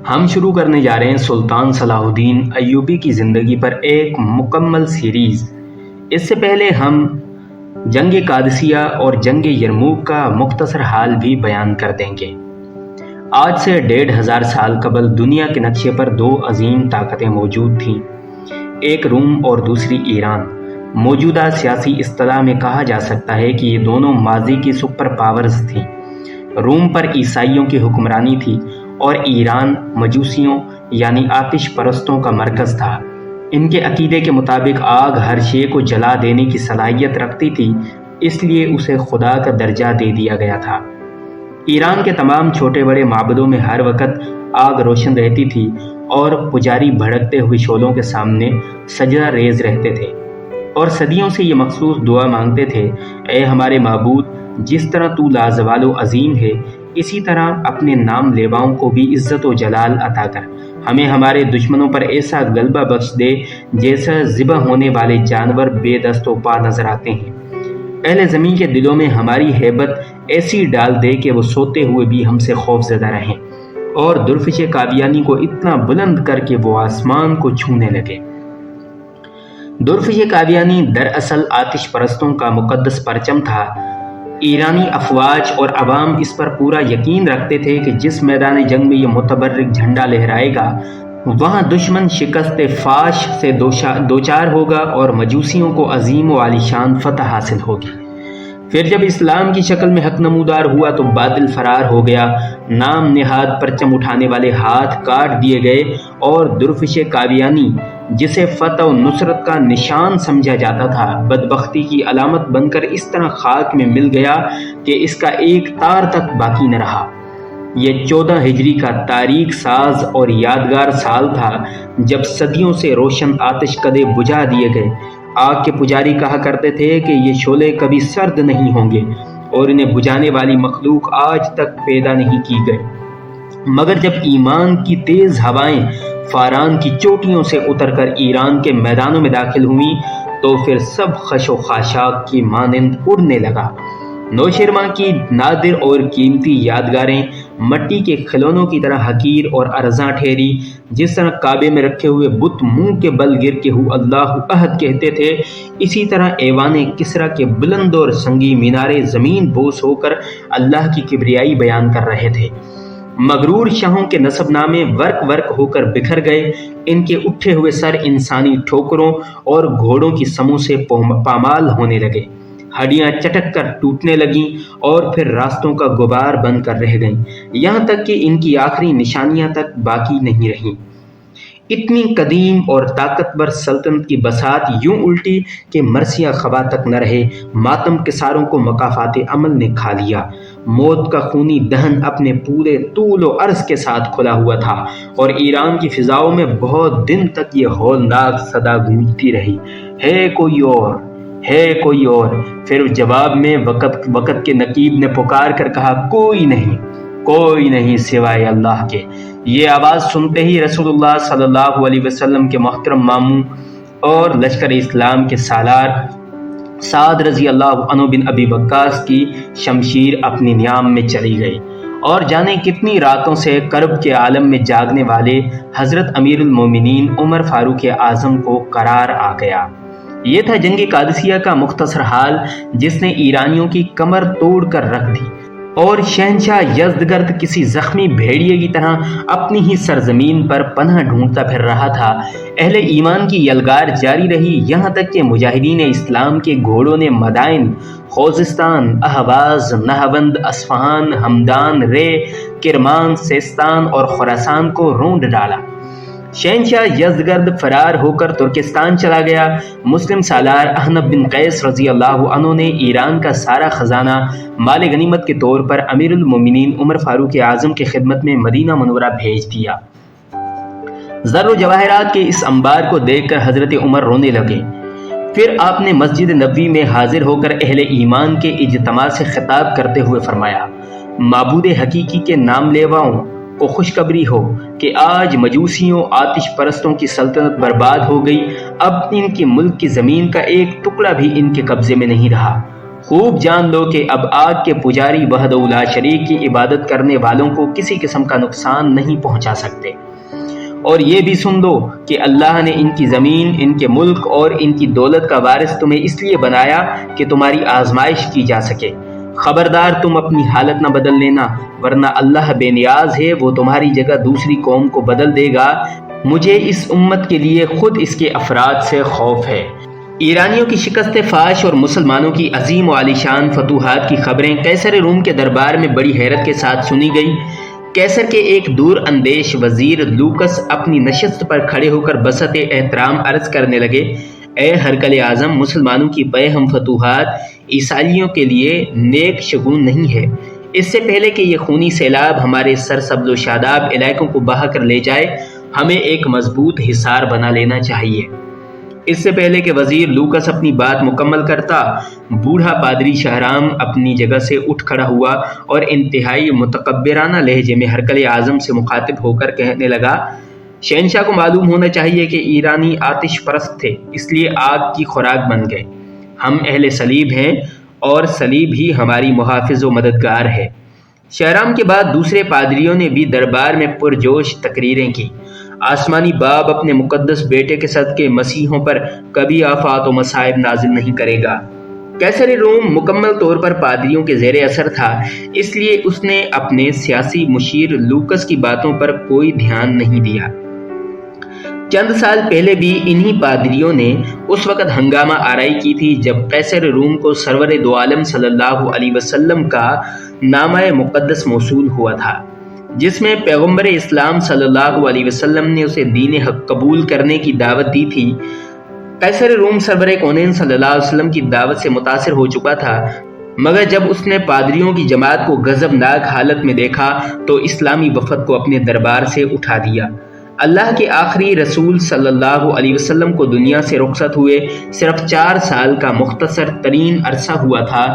ہم شروع کرنے جا رہے ہیں سلطان صلاح الدین ایوبی کی زندگی پر ایک مکمل سیریز۔ اس سے پہلے ہم جنگ قادسیہ اور جنگ یرموک کا مختصر حال بھی بیان کر دیں گے۔ آج سے 1500 سال قبل دنیا کے نقشے پر دو عظیم طاقتیں موجود تھیں، ایک روم اور دوسری ایران۔ موجودہ سیاسی اصطلاح میں کہا جا سکتا ہے کہ یہ دونوں ماضی کی سپر پاورز تھیں۔ روم پر عیسائیوں کی حکمرانی تھی اور ایران مجوسیوں یعنی آتش پرستوں کا مرکز تھا۔ ان کے عقیدے کے مطابق آگ ہر شے کو جلا دینے کی صلاحیت رکھتی تھی، اس لیے اسے خدا کا درجہ دے دیا گیا تھا۔ ایران کے تمام چھوٹے بڑے معبدوں میں ہر وقت آگ روشن رہتی تھی اور پجاری بھڑکتے ہوئے شعلوں کے سامنے سجدہ ریز رہتے تھے اور صدیوں سے یہ مخصوص دعا مانگتے تھے، اے ہمارے معبود، جس طرح تو لازوال و عظیم ہے، اسی طرح اپنے نام لیواؤں کو بھی عزت و جلال عطا کر، ہمیں ہمارے دشمنوں پر ایسا غلبہ بخش دے جیسا ذبح ہونے والے جانور بے دست و پا نظر آتے ہیں۔ اہل زمین کے دلوں میں ہماری ہیبت ایسی ڈال دے کہ وہ سوتے ہوئے بھی ہم سے خوف زدہ رہیں اور درفش قادیانی کو اتنا بلند کر کے وہ آسمان کو چھونے لگے۔ درفش قادیانی دراصل آتش پرستوں کا مقدس پرچم تھا۔ ایرانی افواج اور عوام اس پر پورا یقین رکھتے تھے کہ جس میدان جنگ میں یہ متبرک جھنڈا لہرائے گا، وہاں دشمن شکست فاش سے دوچار ہوگا اور مجوسیوں کو عظیم و عالیشان فتح حاصل ہوگی۔ پھر جب اسلام کی شکل میں حق نمودار ہوا تو باطل فرار ہو گیا، نام نہاد پرچم اٹھانے والے ہاتھ کاٹ دیے گئے اور درفش قادیانی جسے فتح و نصرت کا نشان سمجھا جاتا تھا، بدبختی کی علامت بن کر اس طرح خاک میں مل گیا کہ اس کا ایک تار تک باقی نہ رہا۔ یہ 14 ہجری کا تاریخ ساز اور یادگار سال تھا جب صدیوں سے روشن آتش کدے بجھا دیے گئے۔ آگ کے پجاری کہا کرتے تھے کہ یہ شعلے کبھی سرد نہیں ہوں گے اور انہیں بجھانے والی مخلوق آج تک پیدا نہیں کی گئی، مگر جب ایمان کی تیز ہوائیں فاران کی چوٹیوں سے اتر کر ایران کے میدانوں میں داخل ہوئیں تو پھر سب خش و خاشاک کی مانند اڑنے لگا۔ نوشیروان کی نادر اور قیمتی یادگاریں مٹی کے کھلونوں کی طرح حقیر اور ارزاں ٹھہری۔ جس طرح کعبے میں رکھے ہوئے بت منہ کے بل گر کے ہو اللہ احد کہتے تھے، اسی طرح ایوان کسریٰ کے بلند اور سنگی مینارے زمین بوس ہو کر اللہ کی کبریائی بیان کر رہے تھے۔ مغرور شاہوں کے نسب نامے ورق ورق ہو کر بکھر گئے، ان کے اٹھے ہوئے سر انسانی ٹھوکروں اور گھوڑوں کی سموں سے پامال ہونے لگے، ہڈیاں چٹک کر ٹوٹنے لگیں اور پھر راستوں کا غبار بن کر رہ گئیں، یہاں تک کہ ان کی آخری نشانیاں تک باقی نہیں رہیں۔ اتنی قدیم اور طاقتور سلطنت کی بساط یوں الٹی کہ مرثیہ خوا تک نہ رہے، ماتم کساروں کو مکافات عمل نے کھا لیا۔ موت کا خونی دہن اپنے پورے طول و عرض کے ساتھ کھلا ہوا تھا اور ایران کی فضاؤں میں بہت دن تک یہ ہولناک صدا گونجتی رہی، ہے کوئی اور، ہے کوئی اور۔ پھر جواب میں وقت کے نقیب نے پکار کر کہا، کوئی نہیں، کوئی نہیں سوائے اللہ کے۔ یہ آواز سنتے ہی رسول اللہ صلی اللہ علیہ وسلم کے محترم ماموں اور لشکر اسلام کے سالار سعد رضی اللہ عنہ بن ابی وقاص کی شمشیر اپنی نیام میں چلی گئی اور جانے کتنی راتوں سے کرب کے عالم میں جاگنے والے حضرت امیر المومنین عمر فاروق اعظم کو قرار آ گیا۔ یہ تھا جنگ قادسیہ کا مختصر حال جس نے ایرانیوں کی کمر توڑ کر رکھ دی اور شہنشاہ یزدگرد کسی زخمی بھیڑیے کی طرح اپنی ہی سرزمین پر پناہ ڈھونڈتا پھر رہا تھا۔ اہل ایمان کی یلغار جاری رہی، یہاں تک کہ مجاہدین اسلام کے گھوڑوں نے مدائن خوزستان، اہواز، نہاوند، اصفہان، ہمدان، رے، کرمان، سیستان اور خراسان کو رونڈ ڈالا۔ شہنشاہ یزدگرد فرار ہو کر ترکستان چلا گیا۔ مسلم سالار احنف بن قیس رضی اللہ عنہ نے ایران کا سارا خزانہ مال غنیمت کے طور پر امیر المومنین عمر فاروق اعظم کی خدمت میں مدینہ منورہ بھیج دیا۔ زر و جواہرات کے اس انبار کو دیکھ کر حضرت عمر رونے لگے۔ پھر آپ نے مسجد نبوی میں حاضر ہو کر اہل ایمان کے اجتماع سے خطاب کرتے ہوئے فرمایا، معبود حقیقی کے نام لیواؤں کو خوشخبری ہو کہ آج مجوسیوں آتش پرستوں کی سلطنت برباد ہو گئی، اب ان کے ملک کی زمین کا ایک ٹکڑا بھی ان کے قبضے میں نہیں رہا۔ خوب جان لو کہ اب آگ کے پجاری وحدہ لا شریک کی عبادت کرنے والوں کو کسی قسم کا نقصان نہیں پہنچا سکتے۔ اور یہ بھی سن لو کہ اللہ نے ان کی زمین، ان کے ملک اور ان کی دولت کا وارث تمہیں اس لیے بنایا کہ تمہاری آزمائش کی جا سکے۔ خبردار تم اپنی حالت نہ بدل لینا، ورنہ اللہ بے نیاز ہے، وہ تمہاری جگہ دوسری قوم کو بدل دے گا۔ مجھے اس امت کے لیے خود اس کے افراد سے خوف ہے۔ ایرانیوں کی شکست فاش اور مسلمانوں کی عظیم و عالیشان فتوحات کی خبریں قیصر روم کے دربار میں بڑی حیرت کے ساتھ سنی گئی۔ قیصر کے ایک دور اندیش وزیر لوکس اپنی نشست پر کھڑے ہو کر بسط احترام عرض کرنے لگے، اے ہرکل اعظم، مسلمانوں کی بے ہم فتوحات عیسائیوں کے لیے نیک شگون نہیں ہے۔ اس سے پہلے کہ یہ خونی سیلاب ہمارے سرسبز و شاداب علاقوں کو بہا کر لے جائے، ہمیں ایک مضبوط حصار بنا لینا چاہیے۔ اس سے پہلے کہ وزیر لوکس اپنی بات مکمل کرتا، بوڑھا پادری شہرام اپنی جگہ سے اٹھ کھڑا ہوا اور انتہائی متکبرانہ لہجے میں ہرکل اعظم سے مخاطب ہو کر کہنے لگا، شہنشاہ کو معلوم ہونا چاہیے کہ ایرانی آتش پرست تھے، اس لیے آگ کی خوراک بن گئے۔ ہم اہل صلیب ہیں اور صلیب ہی ہماری محافظ و مددگار ہے۔ شہرام کے بعد دوسرے پادریوں نے بھی دربار میں پرجوش تقریریں کی۔ آسمانی باپ اپنے مقدس بیٹے کے صدقے مسیحوں پر کبھی آفات و مصائب نازل نہیں کرے گا۔ قیصر روم مکمل طور پر پادریوں کے زیر اثر تھا، اس لیے اس نے اپنے سیاسی مشیر لوکس کی باتوں پر کوئی دھیان نہیں دیا۔ چند سال پہلے بھی انہی پادریوں نے اس وقت ہنگامہ آرائی کی تھی جب قیصر روم کو سرور دو عالم صلی اللہ علیہ وسلم کا نامہ مقدس موصول ہوا تھا، جس میں پیغمبر اسلام صلی اللہ علیہ وسلم نے اسے دین حق قبول کرنے کی دعوت دی تھی۔ قیصر روم سرور کونین صلی اللہ علیہ وسلم کی دعوت سے متاثر ہو چکا تھا، مگر جب اس نے پادریوں کی جماعت کو غضبناک حالت میں دیکھا تو اسلامی وفد کو اپنے دربار سے اٹھا دیا۔ اللہ کے آخری رسول صلی اللہ علیہ وسلم کو دنیا سے رخصت ہوئے صرف 4 سال کا مختصر ترین عرصہ ہوا تھا۔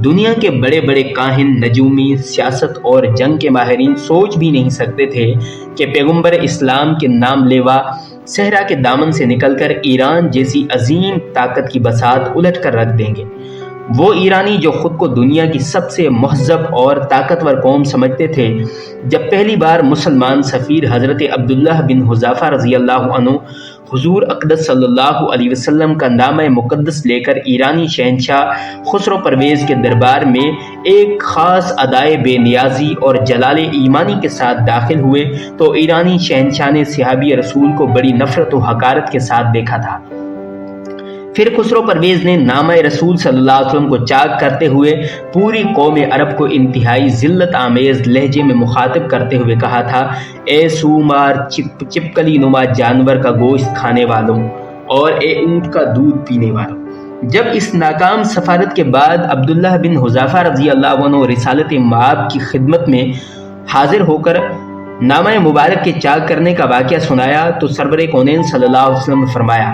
دنیا کے بڑے بڑے کاہن، نجومی، سیاست اور جنگ کے ماہرین سوچ بھی نہیں سکتے تھے کہ پیغمبر اسلام کے نام لیوا صحرا کے دامن سے نکل کر ایران جیسی عظیم طاقت کی بساط الٹ کر رکھ دیں گے۔ وہ ایرانی جو خود کو دنیا کی سب سے مہذب اور طاقتور قوم سمجھتے تھے، جب پہلی بار مسلمان سفیر حضرت عبداللہ بن حذافہ رضی اللہ عنہ حضور اقدس صلی اللہ علیہ وسلم کا نامہ مقدس لے کر ایرانی شہنشاہ خسرو پرویز کے دربار میں ایک خاص ادائے بے نیازی اور جلال ایمانی کے ساتھ داخل ہوئے تو ایرانی شہنشاہ نے صحابی رسول کو بڑی نفرت و حقارت کے ساتھ دیکھا تھا۔ پھر خسرو پرویز نے نامہ رسول صلی اللہ علیہ وسلم کو چاک کرتے ہوئے پوری قوم عرب کو انتہائی ذلت آمیز لہجے میں مخاطب کرتے ہوئے کہا تھا، اے سومار چپکلی نما جانور کا گوشت کھانے والوں اور اے اونٹ کا دودھ پینے والوں۔ جب اس ناکام سفارت کے بعد عبداللہ بن حذافہ رضی اللہ عنہ رسالت مآب کی خدمت میں حاضر ہو کر نامہ مبارک کے چاک کرنے کا واقعہ سنایا تو سرور کونین صلی اللہ علیہ وسلم نے فرمایا،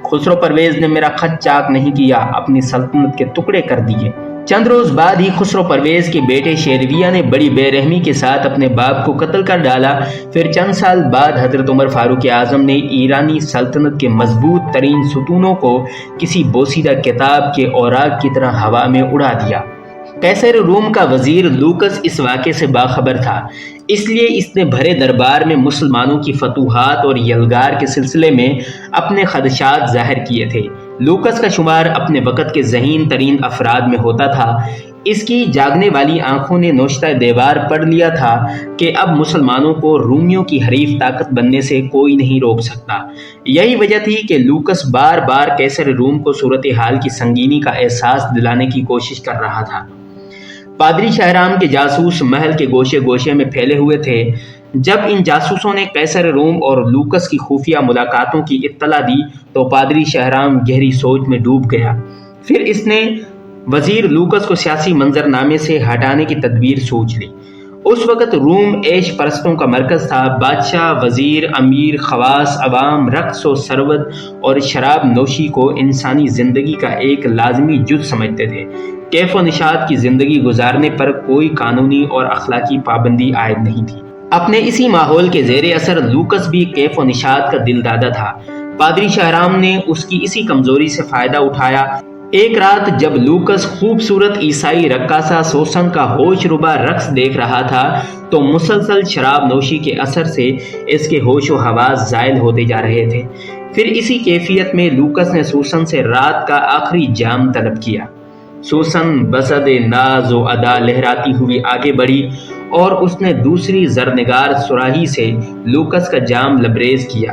خسرو پرویز نے میرا خط چاک نہیں کیا، اپنی سلطنت کے ٹکڑے کر دیے۔ چند روز بعد ہی خسرو پرویز کے بیٹے شیرویہ نے بڑی بے رحمی کے ساتھ اپنے باپ کو قتل کر ڈالا۔ پھر چند سال بعد حضرت عمر فاروق اعظم نے ایرانی سلطنت کے مضبوط ترین ستونوں کو کسی بوسیدہ کتاب کے اوراق کی طرح ہوا میں اڑا دیا۔ قیصر روم کا وزیر لوکس اس واقعے سے باخبر تھا، اس لیے اس نے بھرے دربار میں مسلمانوں کی فتوحات اور یلغار کے سلسلے میں اپنے خدشات ظاہر کیے تھے۔ لوکس کا شمار اپنے وقت کے ذہین ترین افراد میں ہوتا تھا۔ اس کی جاگنے والی آنکھوں نے نوشتہ دیوار پڑھ لیا تھا کہ اب مسلمانوں کو رومیوں کی حریف طاقت بننے سے کوئی نہیں روک سکتا۔ یہی وجہ تھی کہ لوکس بار بار قیصر روم کو صورتحال کی سنگینی کا احساس دلانے کی کوشش کر رہا تھا۔ پادری شہرام کے جاسوس محل کے گوشے گوشے میں پھیلے ہوئے تھے۔ جب ان جاسوسوں نے قیصر روم اور لوکس کی خفیہ ملاقاتوں کی اطلاع دی تو پادری شہرام گہری سوچ میں ڈوب گیا۔ پھر اس نے وزیر لوکس کو سیاسی منظرنامے سے ہٹانے کی تدبیر سوچ لی۔ اس وقت روم عیش پرستوں کا مرکز تھا۔ بادشاہ، وزیر، امیر، خواص، عوام رقص و سرود اور شراب نوشی کو انسانی زندگی کا ایک لازمی جز سمجھتے تھے۔ کیف و نشاط کی زندگی گزارنے پر کوئی قانونی اور اخلاقی پابندی عائد نہیں تھی۔ اپنے اسی ماحول کے زیر اثر لوکس بھی کیف و نشاط کا دل دادا تھا۔ پادری شہرام نے اس کی اسی کمزوری سے فائدہ اٹھایا ایک رات جب لوکس خوبصورت عیسائی رقاصہ سوسن کا ہوش ربا رقص دیکھ رہا تھا تو مسلسل شراب نوشی کے اثر سے اس کے ہوش و حواس زائل ہوتے جا رہے تھے۔ پھر اسی کیفیت میں لوکس نے سوسن سے رات کا آخری جام طلب کیا۔ سوسن بسد ناز و ادا لہراتی ہوئی آگے بڑھی اور اس نے دوسری زرنگار سراہی سے لوکس کا جام لبریز کیا۔